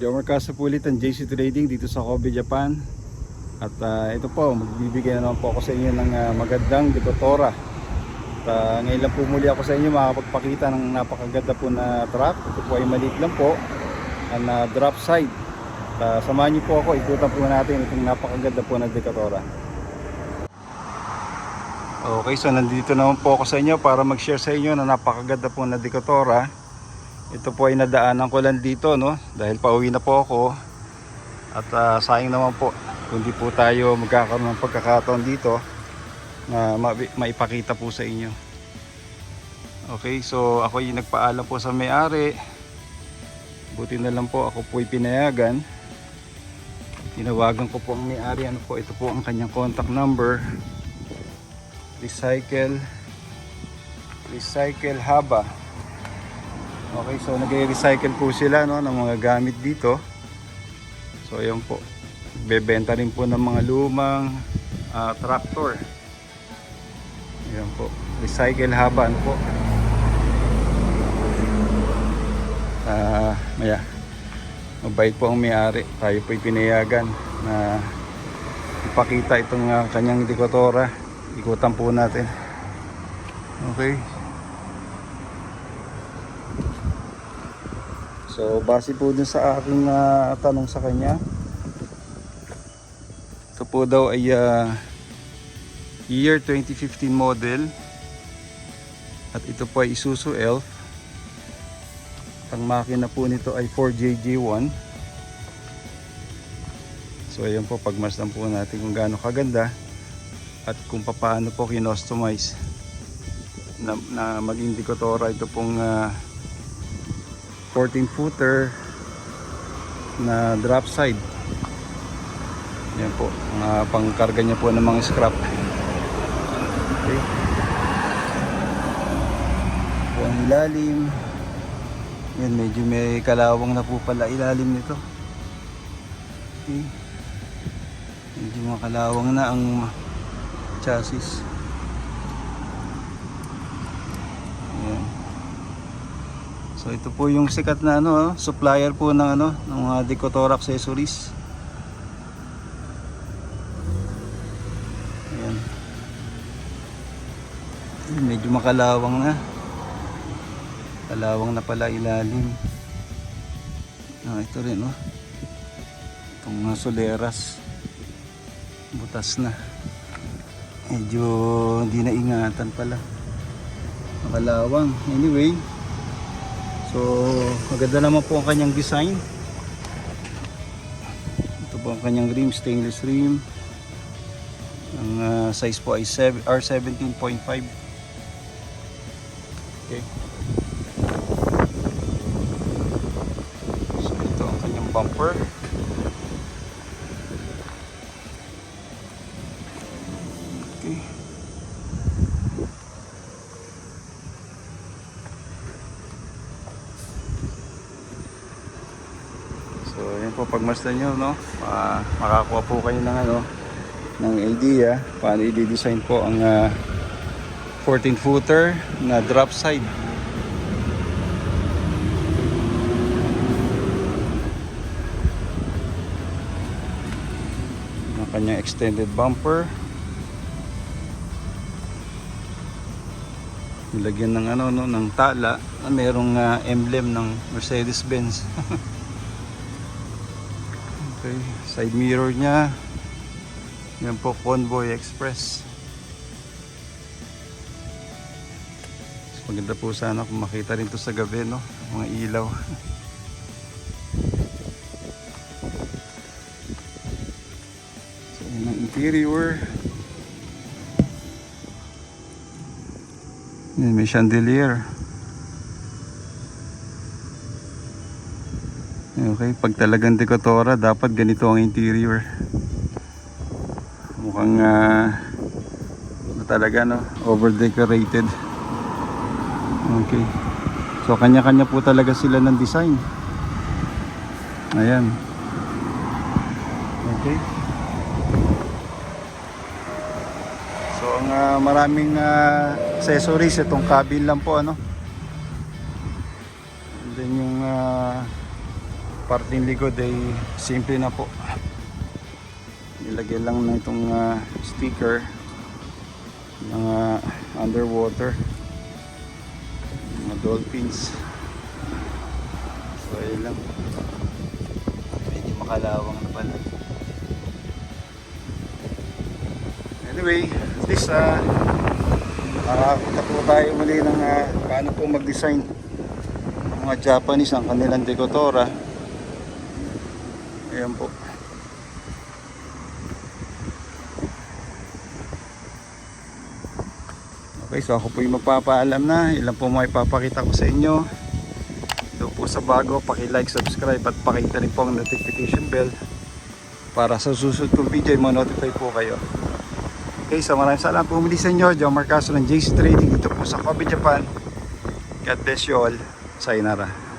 Jomar Castro po ulit ang JC Trading dito sa Kobe, Japan. At ito po, magbibigay na naman po ako sa inyo ng magandang Decotora. At ngayon lang po muli ako sa inyo makapagpakita ng napakaganda po na truck. Ito po ay maliit lang po na drop side. Samahan niyo po ako, ikutan po natin itong napakaganda po na Decotora. Okay, so nandito naman po ako sa inyo para mag-share sa inyo na napakaganda po na Decotora. Ito po ay nadaanan ko lang dito, no, dahil pauwi na po ako. At sayang naman po kung di po tayo magkakaroon ng pagkakataon dito na maipakita po sa inyo. Okay, so ako yung nagpaalam po sa may-ari. Buti na lang po ako po ay pinayagan. Tinawagan ko po ang may-ari. Ano po, ito po ang kanyang contact number. Recycle Haba. Okay, so nag-recycle po sila, no, ng mga gamit dito. So ayan po, bebenta rin po ng mga lumang tractor. Ayan po, Recycle Haba, ano po. Mabait po ang may-ari. Tayo po pinayagan na ipakita itong kanyang Decotora. Ikutan po natin. Okay. So base po dun sa aking tanong sa kanya, ito po daw ay year 2015 model. At ito po ay Isuzu Elf. Ang makina po nito ay 4JJ1. So ayan po, pagmasdan po natin kung gaano kaganda at kung paano po kinostomize na maging Decotora. Ito pong 14 footer na drop side. Yan po, pangkarga niya po ng mga scrap. Okay. Po ang ilalim. Yan, medyo may kalawang na po pala ilalim nito. Okay. Medyo makalawang na ang chassis. Ayan. So ito po yung sikat na supplier po ng ng mga Decotora accessories. Ayan. Medyo makalawang na. Kalawang na pala ilalim. Ito rin itong mga soleras. Butas na. Medyo hindi na ingatan pala. Makalawang. Anyway, so maganda naman po ang kanyang design. Ito po ang kanyang rim, stainless rim. Ang size po ay R17.5. Okay. So ito ang kanyang bumper. Okay. So yan po, pagmasdan nyo, makakuha po kayo ng idea paano i-design po ang 14 footer na drop side. Ang kanyang extended bumper. Nilagyan ng ng tala na merong emblem ng Mercedes-Benz. Okay, side mirror niya. Yan po, Convoy Express. Mas maganda po sana kung makita rin to sa gabi, mga ilaw. So yan ang interior. Yan, may chandelier. Okay, pag talagang Decotora, dapat ganito ang interior. Mukhang talaga over decorated. Okay, so kanya-kanya po talaga sila ng design. Ayan. Okay. So ang maraming accessories, itong cabin lang po And then yung parting likod ay simple na po. Nilagay lang na itong sticker mga underwater, mga dolphins. So ayun lang, medyo makalawang na pala. Anyway, at least nakakita po tayo muli ng paano po mag-design ng mga Japanese ang kanilang decotora. Ayan po. Okay, so ako po yung magpapaalam na. Ilan po may papakita ko sa inyo. Ito po sa bago, paki-like, subscribe at pakita rin po ang notification bell para sa susunod kong video ay ma-notify po kayo. Okay, so maraming salamat po muli sa inyo. John Marcaso ng JC Trading dito po sa Kobe, Japan. God bless you all. Sayonara.